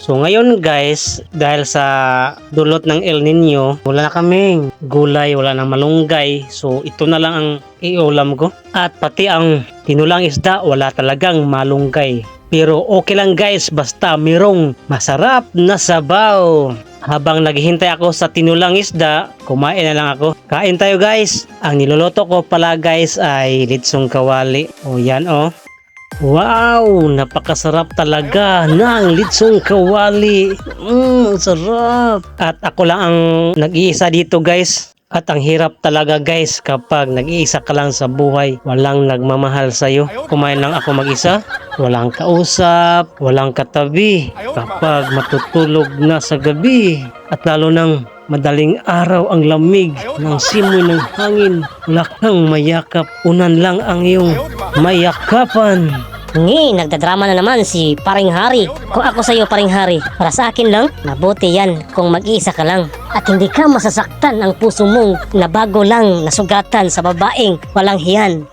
So ngayon guys, dahil sa dulot ng El Nino, wala na kaming gulay, wala na malunggay. So ito na lang ang iulam ko. At pati ang tinulang isda, wala talagang malunggay. Pero okay lang guys, basta merong masarap na sabaw. Habang naghihintay ako sa tinulang isda, kumain na lang ako. Kain tayo guys. Ang niluluto ko pala guys ay litsong kawali. O yan o. Wow! Napakasarap talaga ng litsong kawali. Sarap. At ako lang ang nag-iisa dito guys. At ang hirap talaga guys kapag nag-iisa ka lang sa buhay. Walang nagmamahal sa'yo. Kumain lang ako mag-isa. Walang kausap, walang katabi kapag matutulog na sa gabi. At lalo nang madaling araw ang lamig ng simoy ng hangin. Wala kang mayakap. Unan lang ang iyong mayakapan. Nagdadrama na naman si Paring Hari. Kung ako sa iyo, Paring Hari, para sa akin lang, mabuti yan kung mag-iisa ka lang. At hindi ka masasaktan ang puso mong na bago lang nasugatan sa babaeng walang hiyan.